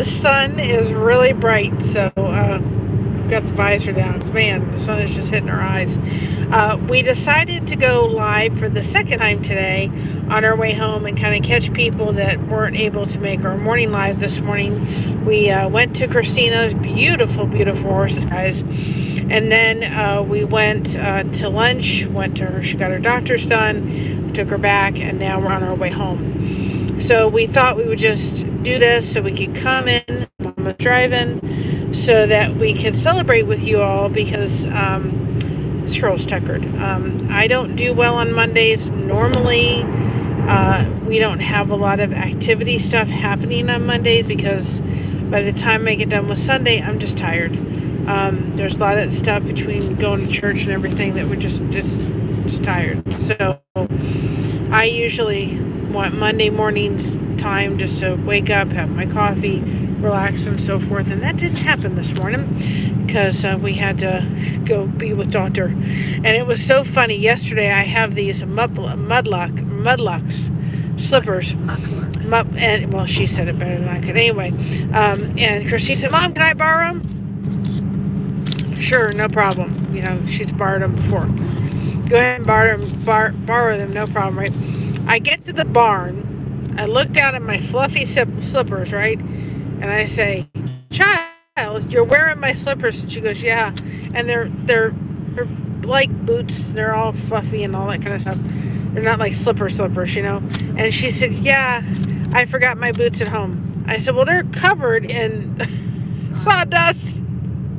The sun is really bright, so got the visor down. Man, the sun is just hitting our eyes. We decided to go live for the second time today on our way home and kind of catch people that weren't able to make our morning live this morning. We went to Christina's beautiful, beautiful horses, guys. And then we went to lunch, went to her, she got her doctor's done, took her back, and now we're on our way home. So we thought we would just do this so we could come in, Mom was driving, so that we could celebrate with you all because this girl's tuckered. I don't do well on Mondays. Normally, we don't have a lot of activity stuff happening on Mondays because by the time I get done with Sunday, I'm just tired. There's a lot of stuff between going to church and everything that we're just tired. So I usually want Monday mornings time just to wake up, have my coffee, relax, and so forth. And that didn't happen this morning because we had to go be with Doctor. And it was so funny. Yesterday I have these mudlocks slippers. And well, she said it better than I could. Anyway, and Chrissy said, "Mom, can I borrow them?" Sure, no problem. You know, she's borrowed them before. Go ahead and borrow them, no problem, right? I get to the barn. I look down at my fluffy slippers, right? And I say, "Child, you're wearing my slippers." And she goes, "Yeah." And they're like boots. They're all fluffy and all that kind of stuff. They're not like slippers, you know. And she said, "Yeah, I forgot my boots at home." I said, "Well, they're covered in sawdust."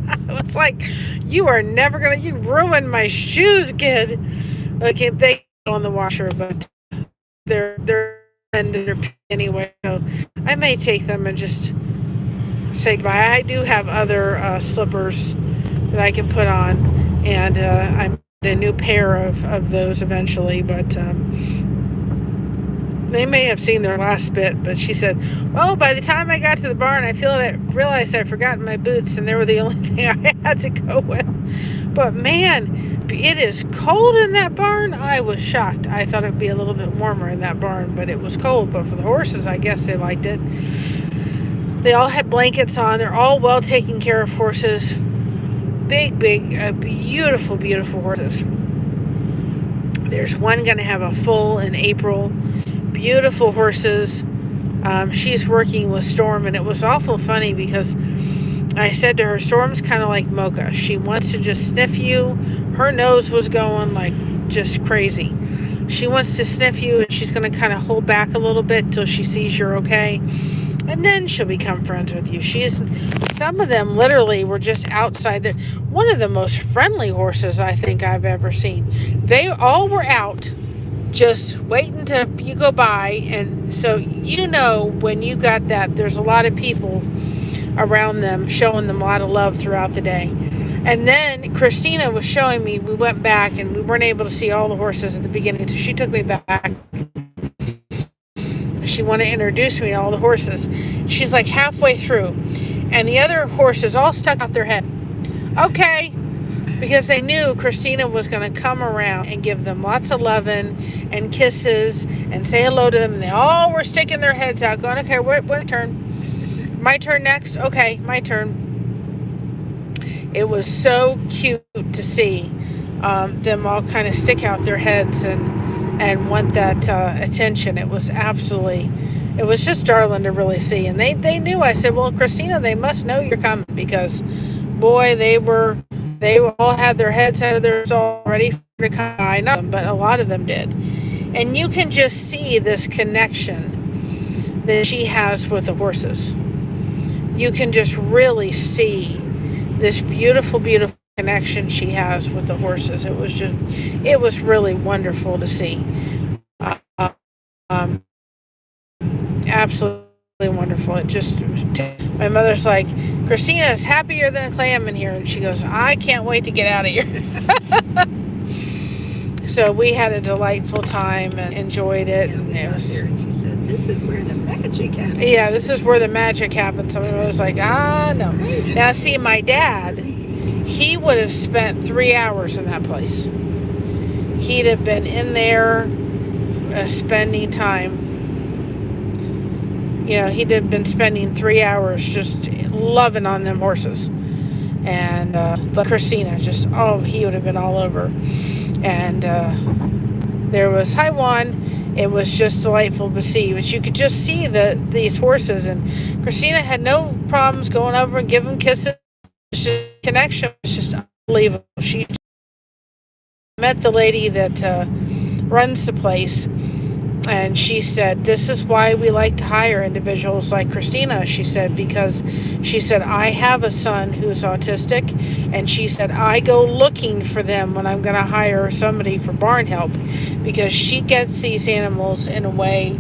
I was like, "You are never gonna. You ruined my shoes, kid." Okay, they go in the washer, but they're anyway. So I may take them and just say goodbye. I do have other slippers that I can put on, and I'm a new pair of those eventually. But they may have seen their last bit. But she said, "Well, by the time I got to the barn, I realized I'd forgotten my boots, and they were the only thing I had to go with." But man, it is cold in that barn. I was shocked. I thought it'd be a little bit warmer in that barn, but it was cold. But for the horses, I guess they liked it. They all had blankets on. They're all well taken care of horses. Big, beautiful, beautiful horses. There's one going to have a foal in April. Beautiful horses. She's working with Storm, and it was awful funny because I said to her, Storm's kind of like Mocha. She wants to just sniff you. Her nose was going like just crazy. She wants to sniff you, and she's going to kind of hold back a little bit until she sees you're okay. And then she'll become friends with you. Some of them literally were just outside. One of the most friendly horses I think I've ever seen. They all were out just waiting to you go by. And so you know when you got that, there's a lot of people around them showing them a lot of love throughout the day. And then Christina was showing me, we went back and we weren't able to see all the horses at the beginning, so she took me back. She wanted to introduce me to all the horses. She's like halfway through, and the other horses all stuck out their head. Okay, because they knew Christina was going to come around and give them lots of loving and kisses and say hello to them, and they all were sticking their heads out going, "Okay, what turn? My turn next? Okay, my turn." It was so cute to see them all kind of stick out their heads and want that attention. It was just darling to really see. And they knew. I said, "Well, Christina, they must know you're coming because, boy, they all had their heads out of theirs already to come. I know them, but a lot of them did." And you can just see this connection that she has with the horses. You can just really see this beautiful, beautiful connection she has with the horses. It was really wonderful to see. Absolutely wonderful. My mother's like, "Christina's happier than a clam in here," and she goes, "I can't wait to get out of here." So we had a delightful time and enjoyed it. And it was, she said, "This is where the magic happens." Yeah, this is where the magic happens. So I was like, no. Now see, my dad, he would have spent 3 hours in that place. He'd have been in there spending time, he'd have been spending 3 hours just loving on them horses. And Christina, he would have been all over. And there was Haiwan. It was just delightful to see. But you could just see these horses. And Christina had no problems going over and giving kisses. Connection was just unbelievable. She met the lady that runs the place, and she said, this is why we like to hire individuals like Christina. She said, because she said, I have a son who's autistic, and she said, I go looking for them when I'm going to hire somebody for barn help, because she gets these animals in a way,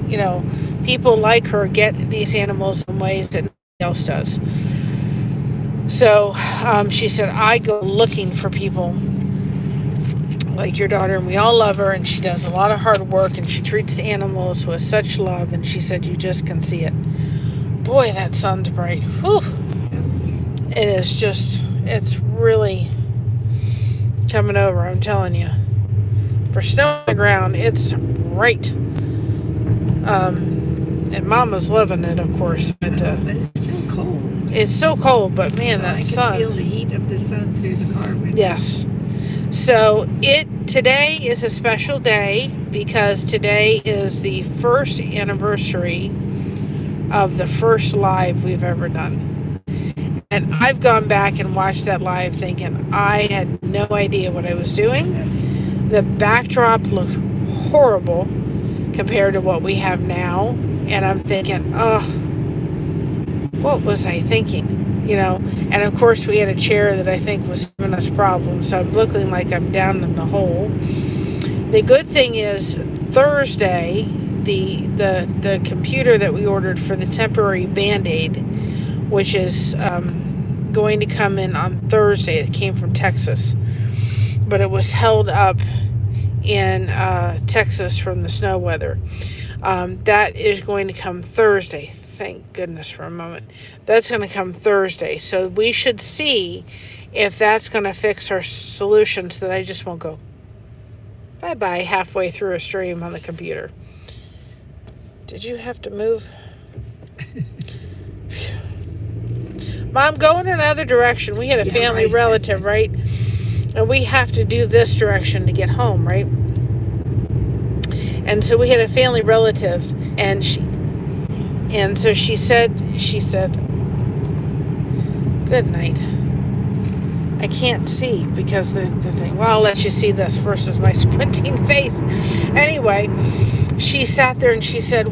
people like her get these animals in ways that nobody else does. So she said, I go looking for people like your daughter, and we all love her, and she does a lot of hard work, and she treats the animals with such love, and she said you just can see it. Boy, that sun's bright. Whew. It's really coming over, I'm telling you. For snow on the ground, it's bright. And Mama's loving it, of course, but it's still cold. It's so cold, but man, that sun. I can feel the heat of the sun through the car window. Yes. So today is a special day because today is the first anniversary of the first live we've ever done. And I've gone back and watched that live thinking I had no idea what I was doing. The backdrop looked horrible compared to what we have now. And I'm thinking, what was I thinking? And of course we had a chair that I think was giving us problems, so I'm looking like I'm down in the hole. The good thing is Thursday, the computer that we ordered for the temporary Band-Aid, which is going to come in on Thursday. It came from Texas, but it was held up in Texas from the snow weather. That is going to come Thursday. Thank goodness for a moment. That's going to come Thursday. So we should see if that's going to fix our solution so that I just won't go bye-bye halfway through a stream on the computer. Did you have to move? Mom, go in another direction. We had a family relative, right? And we have to do this direction to get home, right? And so we had a family relative, and so she said, good night. I can't see because the thing, well, I'll let you see this versus my squinting face. Anyway, she sat there and she said,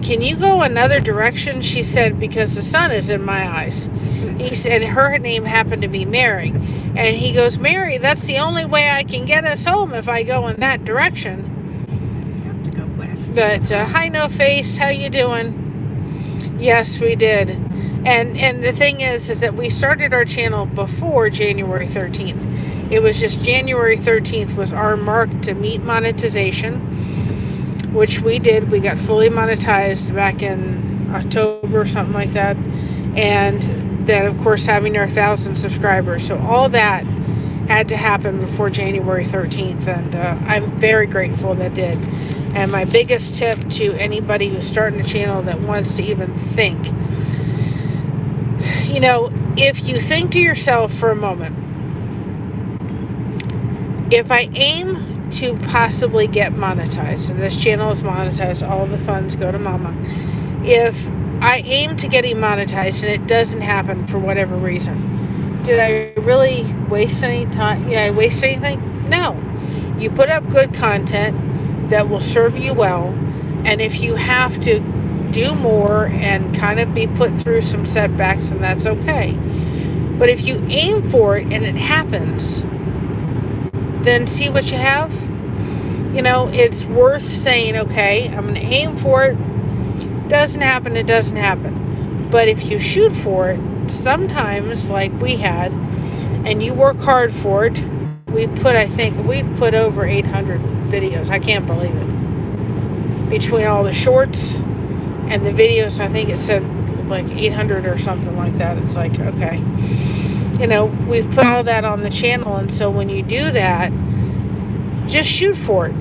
can you go another direction? She said, because the sun is in my eyes. He said, her name happened to be Mary. And he goes, Mary, that's the only way I can get us home if I go in that direction. But hi, No Face, how you doing? Yes, we did. And the thing is that we started our channel before January 13th. It was just January 13th was our mark to meet monetization, which we did. We got fully monetized back in October or something like that. And then, of course, having our 1,000 subscribers. So all that had to happen before January 13th. And I'm very grateful that did. And my biggest tip to anybody who's starting a channel that wants to even think, if you think to yourself for a moment, if I aim to possibly get monetized, and this channel is monetized, all the funds go to Mama. If I aim to getting monetized and it doesn't happen for whatever reason, did I really waste any time? Yeah, I waste anything? No. You put up good content that will serve you well, and if you have to do more and kind of be put through some setbacks, and that's okay. But if you aim for it and it happens, then see what you have. It's worth saying, okay, I'm going to aim for it. Doesn't happen, it doesn't happen. But if you shoot for it, sometimes like we had, and you work hard for it, we've put over 800 videos. I can't believe it. Between all the shorts and the videos, I think it said like 800 or something like that. It's like, okay. We've put all that on the channel, and so when you do that, just shoot for it.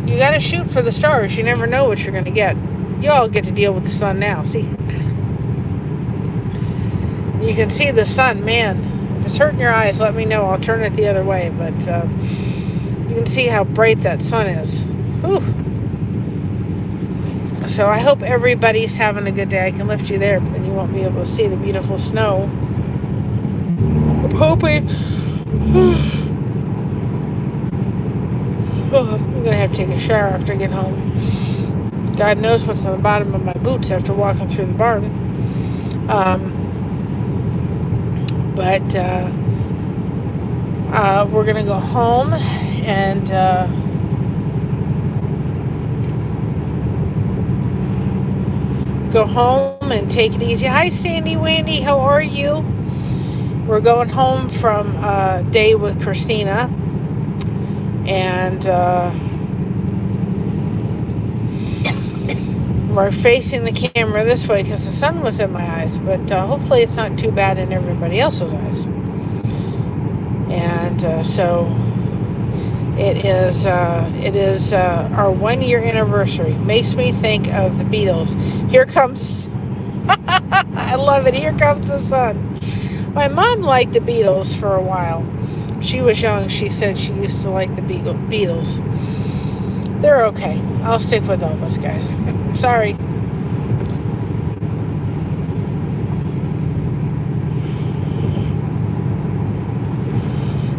You got to shoot for the stars. You never know what you're going to get. You all get to deal with the sun now. See? You can see the sun, man. If it's hurting your eyes, let me know. I'll turn it the other way. But you can see how bright that sun is. Whew. So I hope everybody's having a good day. I can lift you there, but then you won't be able to see the beautiful snow. I'm hoping. Oh, I'm going to have to take a shower after I get home. God knows what's on the bottom of my boots after walking through the barn. But we're going to go home and take it easy. Hi, Sandy Wendy. How are you? We're going home from a day with Christina. And we're facing the camera this way because the sun was in my eyes. But hopefully it's not too bad in everybody else's eyes. And so it is our 1 year anniversary. Makes me think of the Beatles. Here comes I love it. Here comes the sun. My mom liked the Beatles for a while. She was young. She said she used to like the Beatles. They're okay. I'll stick with Elvis, guys. Sorry.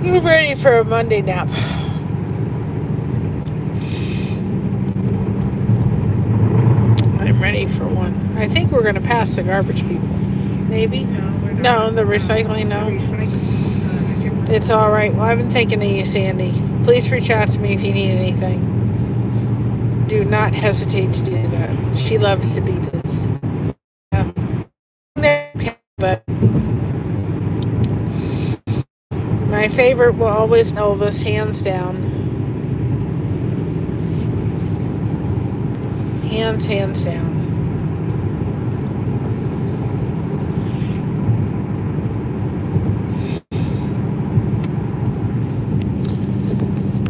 You ready for a Monday nap? I'm ready for one. I think we're going to pass the garbage people. Maybe? No, the recycling, no. It's all right. Well, I've been thinking of you, Sandy. Please reach out to me if you need anything. Do not hesitate to do that. She loves the Beatles. Okay, but my favorite will always be Elvis, hands down. Hands down.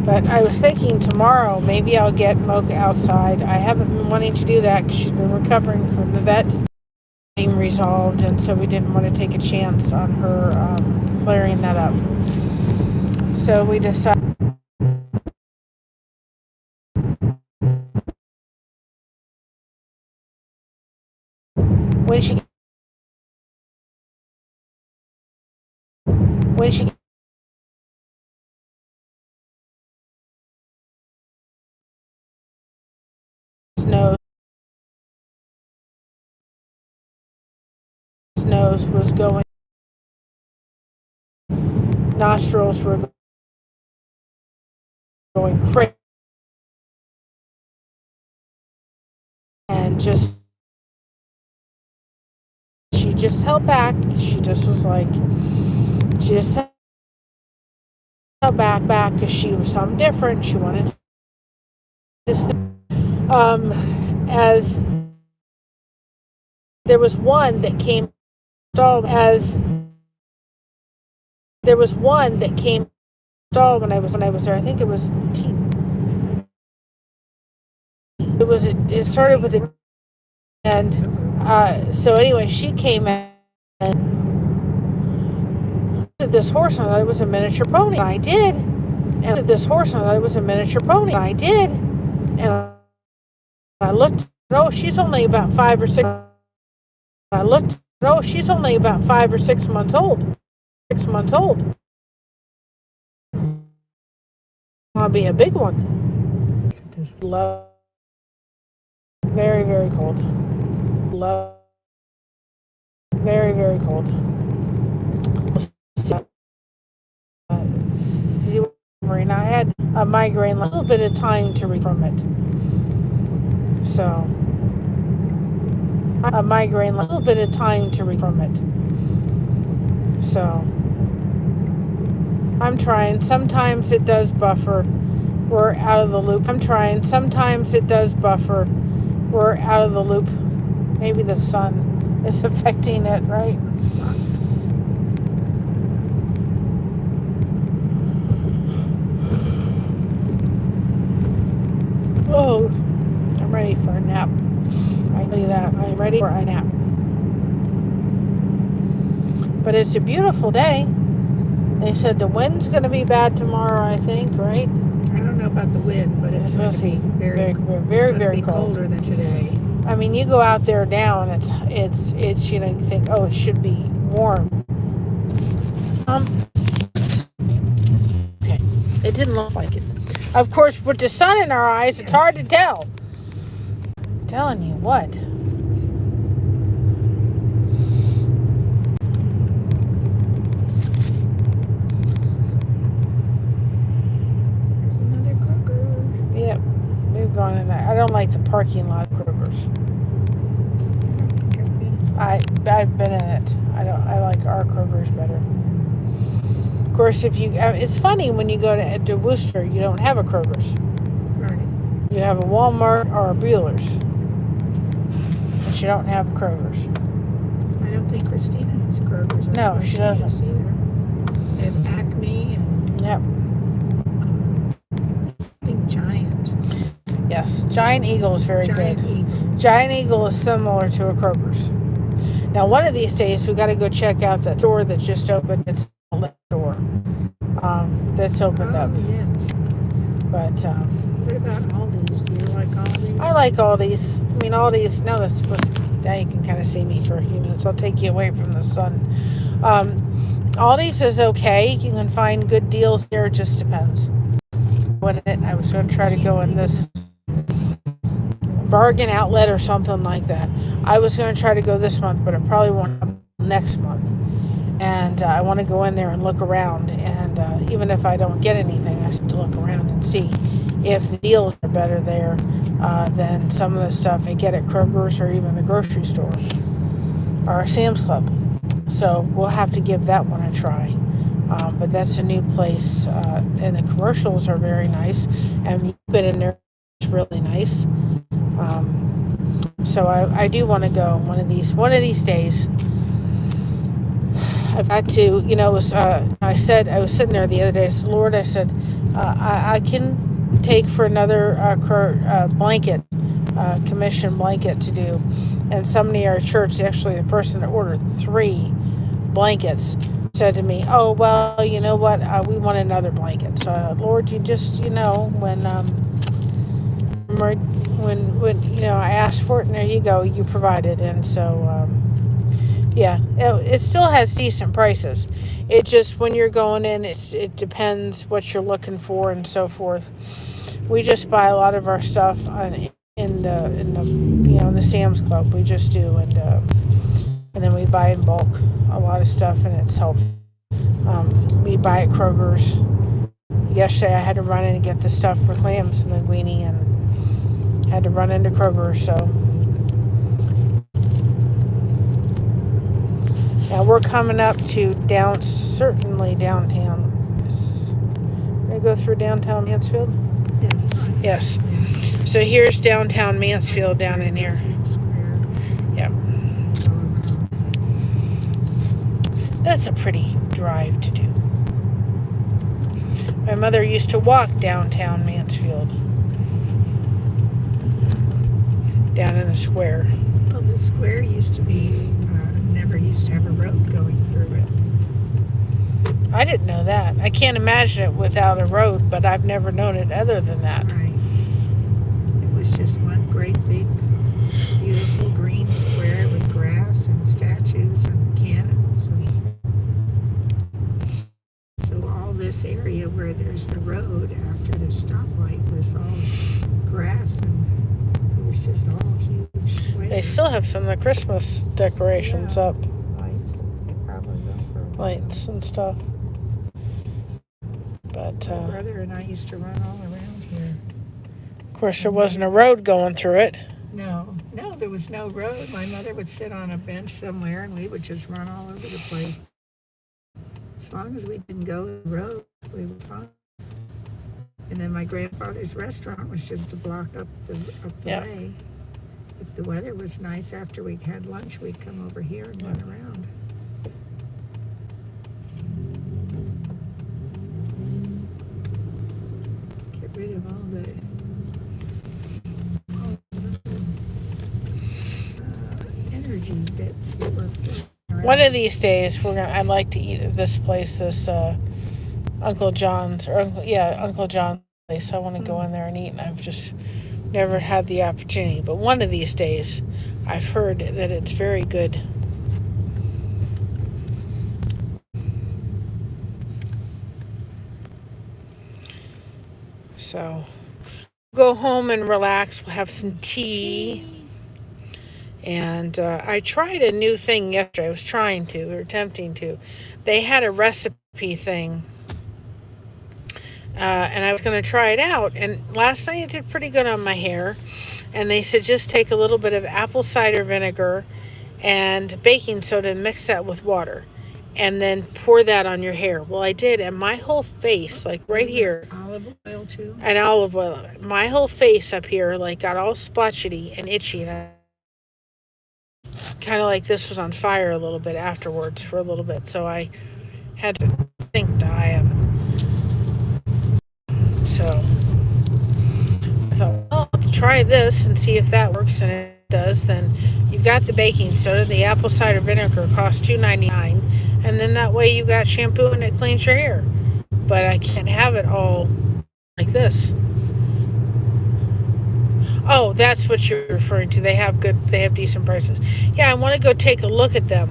But I was thinking tomorrow, maybe I'll get Mocha outside. I haven't been wanting to do that because she's been recovering from the vet being resolved, and so we didn't want to take a chance on her flaring that up. So we decided when she nose was going, nostrils were going crazy, and she just held back. She just was like, she just held back because she was something different. She wanted to as there was one that came installed when I was there. I think it was it started with it, and so anyway, she came in and this horse, and I thought it was a miniature pony. And I did. And this horse, and I thought it was a miniature pony. And I did. And I looked, oh, she's only about 5 or 6. I looked, oh, she's only about 5 or 6 months old. 6 months old. I'll be a big one. Love. Very, very cold. Love. Very, very cold. And I had a migraine, a little bit of time to recover from it. So, a migraine, a little bit of time to recover from it. So, I'm trying. Sometimes it does buffer. We're out of the loop. I'm trying. Sometimes it does buffer. We're out of the loop. Maybe the sun is affecting it, right? Oh, I'm ready for a nap. I tell you that. I'm ready for a nap. But it's a beautiful day. They said the wind's going to be bad tomorrow, I think, right? I don't know about the wind, but it's going to be very cold. colder than today. I mean, you go out there now, and it's you know, you think, oh, it should be warm. Okay, it didn't look like it. Of course, with the sun in our eyes, it's hard to tell. I'm telling you what. There's another Kroger. Yep, we've gone in there. I don't like the parking lot of Kroger's. I've been in it. I like our Kroger's better. Of course, it's funny when you go to Worcester, you don't have a Kroger's. Right. You have a Walmart or a Bueller's, but you don't have a Kroger's. I don't think Christina has Kroger's. No, she doesn't. Either. They have Acme and Yep. I think Giant. Yes, Giant Eagle is very good. Eagle. Giant Eagle is similar to a Kroger's. Now, one of these days, we got to go check out that store that just opened. It's a store that's opened up. Yes. But what about Aldi's? Do you like Aldi's? I like Aldi's. I mean, Aldi's. Now you can kind of see me for a few minutes. I'll take you away from the sun. Aldi's is okay. You can find good deals there. It just depends. I was going to try to go in this bargain outlet or something like that. I was going to try to go this month, but it probably won't happen next month. And I want to go in there and look around. And even if I don't get anything, I have to look around and see if the deals are better there than some of the stuff I get at Kroger's or even the grocery store or Sam's Club. So we'll have to give that one a try. But that's a new place, and the commercials are very nice. And you've been in there, it's really nice. So I do want to go one of these days. I've got to, you know, I was sitting there the other day. I said, Lord, I said, I can take for another blanket, commission blanket to do. And somebody at our church, actually the person that ordered 3 blankets, said to me, oh, well, you know what, we want another blanket. So, Lord, you just, you know, when you know, I asked for it, and there you go, you provided. And so, yeah, it still has decent prices. It just, when you're going in, it depends what you're looking for and so forth. We just buy a lot of our stuff in the Sam's Club. We just do, and then we buy in bulk a lot of stuff, and it's helpful. We buy at Kroger's. Yesterday I had to run in and get the stuff for clams and linguine, and had to run into Kroger. So now we're coming up to certainly downtown. Can I go through downtown Mansfield? Yes. So here's downtown Mansfield down in here. Yep. That's a pretty drive to do. My mother used to walk downtown Mansfield. Down in the square. Well, the square used to be, never used to have a road going through it. I didn't know that. I can't imagine it without a road, but I've never known it other than that. Right. It was just one great big, beautiful green square with grass and statues and cannons. So all this area where there's the road after the stoplight was all grass, and it was just all huge square. They still have some of the Christmas decorations up. Lights. They probably will for a while. Lights and stuff. But My brother and I used to run all around here. Of course, there wasn't a road going through it. No, there was no road. My mother would sit on a bench somewhere, and we would just run all over the place. As long as we didn't go the road, we were fine. And then my grandfather's restaurant was just a block up the way. If the weather was nice after we had lunch, we'd come over here and run around. Get rid of all the One of these days, I'd like to eat at this place, this Uncle John's, or Uncle John's place. I want to go in there and eat, and I've just never had the opportunity. But one of these days, I've heard that it's very good. So, go home and relax. We'll have some tea. And I tried a new thing yesterday. I was attempting to. They had a recipe thing. And I was going to try it out. And last night it did pretty good on my hair. And they said just take a little bit of apple cider vinegar and baking soda and mix that with water. And then pour that on your hair. Well, I did. And my whole face, like right here. Olive oil too? And olive oil. My whole face up here, like got all splotchy and itchy. And kind of like this was on fire a little bit afterwards for a little bit. So I had to think diet. So I thought, well, let's try this and see if that works. And if it does, then you've got the baking soda. The apple cider vinegar costs $2.99, and then that way you got shampoo and it cleans your hair. But I can't have it all like this. Oh, that's what you're referring to. They have decent prices. Yeah, I want to go take a look at them.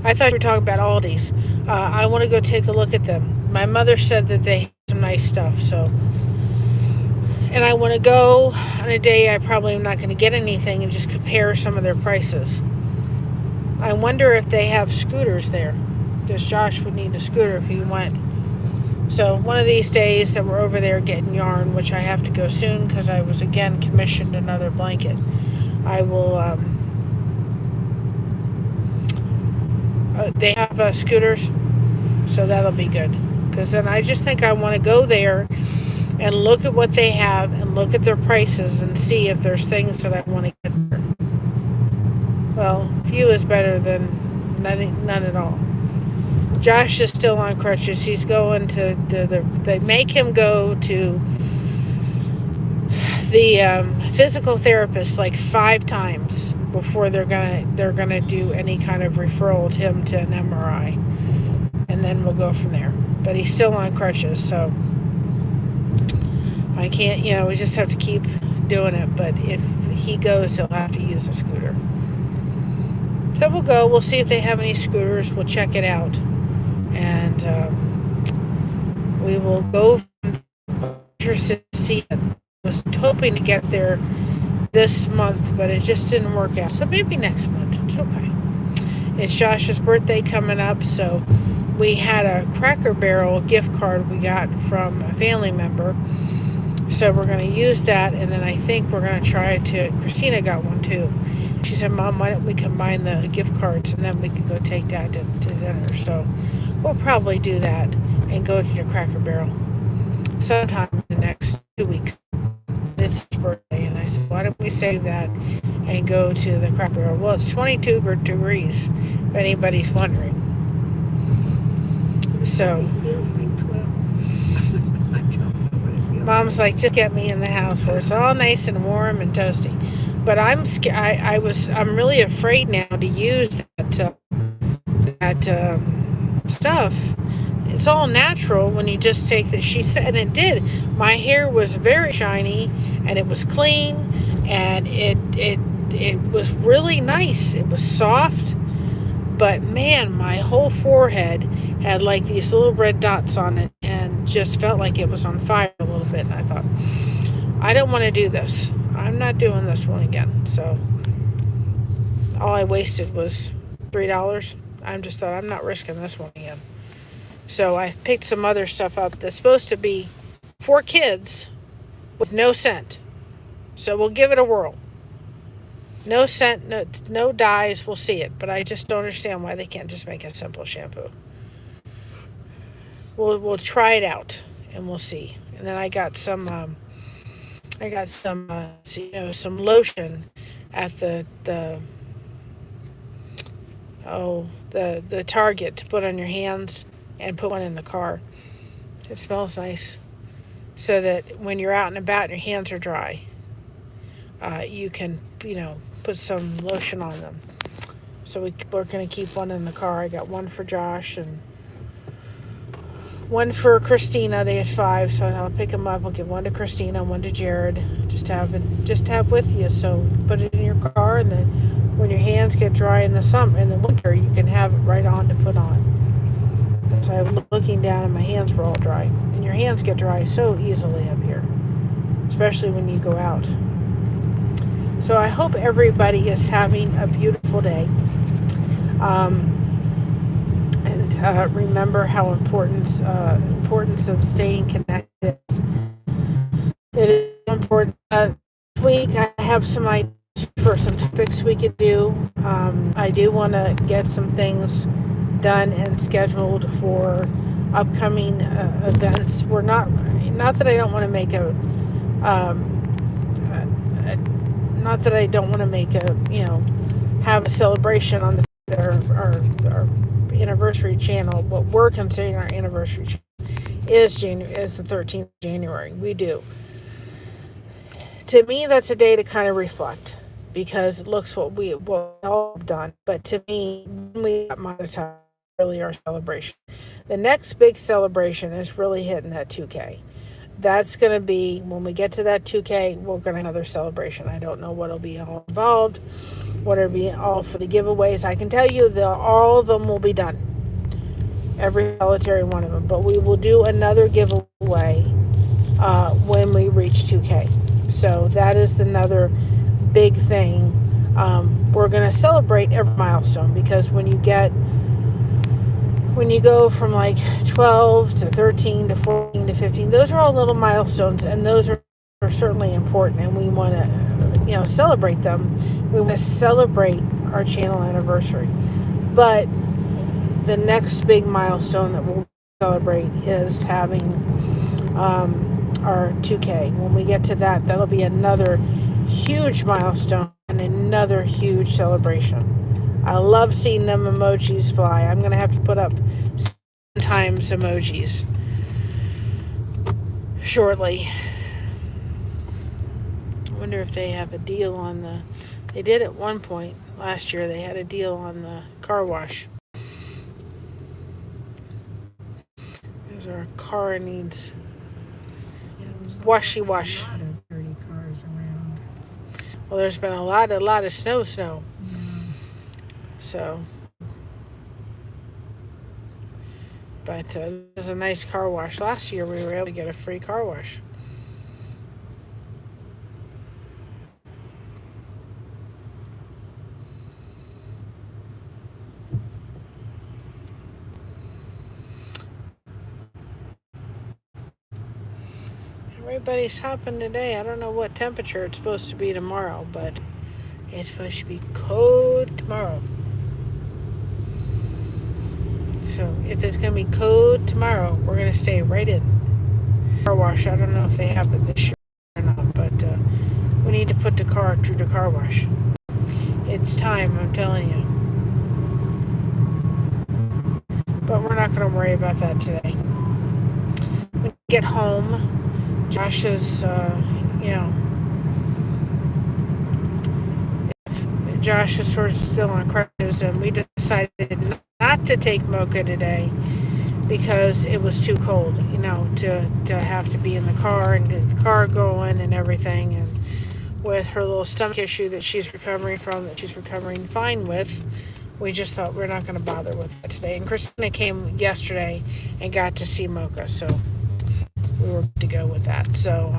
I thought you were talking about Aldi's. I want to go take a look at them. My mother said that they have some nice stuff, so. And I want to go on a day I probably am not going to get anything and just compare some of their prices. I wonder if they have scooters there, because Josh would need a scooter if he went. So one of these days that we're over there getting yarn, which I have to go soon because I was again commissioned another blanket, I will, they have scooters, so that'll be good. Because then I just think I want to go there and look at what they have and look at their prices and see if there's things that I want to get there. Well, few is better than none at all. Josh is still on crutches. He's going to they make him go to the physical therapist like 5 times before they're gonna do any kind of referral to him to an MRI, and then we'll go from there. But he's still on crutches, so I can't. We just have to keep doing it. But if he goes, he'll have to use a scooter. So we'll go. We'll see if they have any scooters. We'll check it out. And we will go to see it. I was hoping to get there this month, but it just didn't work out. So maybe next month. It's okay. It's Josh's birthday coming up, so we had a Cracker Barrel gift card we got from a family member. So we're going to use that, and then I think we're going to try to. Christina got one too. She said, "Mom, why don't we combine the gift cards and then we can go take that to dinner?" So we'll probably do that and go to the Cracker Barrel sometime in the next 2 weeks. It's his birthday, and I said, why don't we save that and go to the Cracker Barrel? Well, it's 22 degrees, if anybody's wondering. So it feels like 12. I don't know what it feels Mom's like, just get me in the house where it's all nice and warm and toasty. But I'm scared. I'm really afraid now to use that stuff. It's all natural when you just take the. She said, and it did. My hair was very shiny, and it was clean, and it was really nice. It was soft, but man, my whole forehead had like these little red dots on it, and just felt like it was on fire a little bit. And I thought, I don't want to do this. I'm not doing this one again. So all I wasted was $3. I just thought, I'm not risking this one again. So I picked some other stuff up that's supposed to be for kids with no scent. So we'll give it a whirl. No scent, no dyes, we'll see it. But I just don't understand why they can't just make a simple shampoo. We'll try it out and we'll see. And then I got some some lotion at the Target to put on your hands and put one in the car. It smells nice, so that when you're out and about and your hands are dry, you can put some lotion on them. So we're going to keep one in the car. I got one for Josh and one for Christina. They had 5, so I'll pick them up. I'll give one to Christina, one to Jared. Just have with you. So put it in your car, and then when your hands get dry in the winter, you can have it right on to put on. So I'm looking down, and my hands were all dry. And your hands get dry so easily up here, especially when you go out. So I hope everybody is having a beautiful day. And remember how importance of staying connected is. It is important. This week I have some ideas for some topics we could do. I do want to get some things done and scheduled for upcoming events. We're not that I don't want to make not that I don't want to make have a celebration on our anniversary channel. What we're considering our anniversary channel is the 13th of January. We do. To me, that's a day to kind of reflect, because it looks what we all have done. But to me, when we got monetized, really our celebration. The next big celebration is really hitting that 2K. That's going to be, when we get to that 2K, we're going to have another celebration. I don't know what'll be all involved, what'll be all for the giveaways. I can tell you that all of them will be done. Every solitary one of them. But we will do another giveaway when we reach 2K. So that is another big thing. We're going to celebrate every milestone, because when you go from like 12 to 13 to 14 to 15, those are all little milestones, and those are certainly important, and we want to celebrate them. We want to celebrate our channel anniversary. But the next big milestone that we'll celebrate is having our 2K. When we get to that, that'll be another huge milestone and another huge celebration. I love seeing them emojis fly. I'm going to have to put up times emojis shortly. I wonder if they have a deal on they did at one point last year. They had a deal on the car wash. Because our car needs washy wash. A lot of dirty cars around. Well, there's been a lot of snow. Yeah. So, but this is a nice car wash. Last year we were able to get a free car wash. Everybody's hopping today. I don't know what temperature it's supposed to be tomorrow, but it's supposed to be cold tomorrow. So if it's going to be cold tomorrow, we're going to stay right in. Car wash, I don't know if they have it this year or not, but we need to put the car through the car wash. It's time, I'm telling you. But we're not going to worry about that today. When we get home, Josh is, Josh is sort of still on crutches, and we decided not to take Mocha today because it was too cold, to have to be in the car and get the car going and everything. And with her little stomach issue that she's recovering from, that she's recovering fine with, we just thought we're not going to bother with it today. And Christina came yesterday and got to see Mocha, so we were good to go with that. So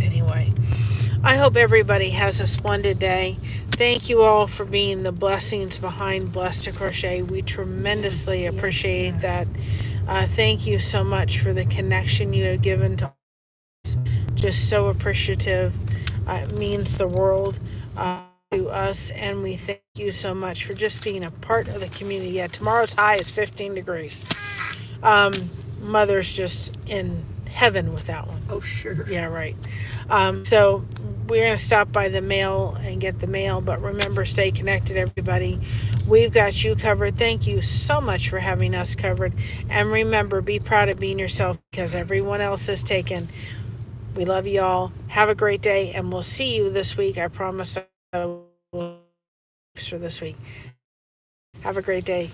anyway, I hope everybody has a splendid day. Thank you all for being the blessings behind Blessed to Crochet. We tremendously appreciate that. Thank you so much for the connection you have given to us. Just so appreciative. It means the world to us, and we thank you so much for just being a part of the community. Yeah, tomorrow's high is 15 degrees. Mother's just in heaven with that one. Oh, sure. Yeah, right. So we're going to stop by the mail and get the mail, but remember, stay connected, everybody. We've got you covered. Thank you so much for having us covered. And remember, be proud of being yourself, because everyone else is taken. We love you all. Have a great day, and we'll see you this week. I promise I will. for this week. Have a great day.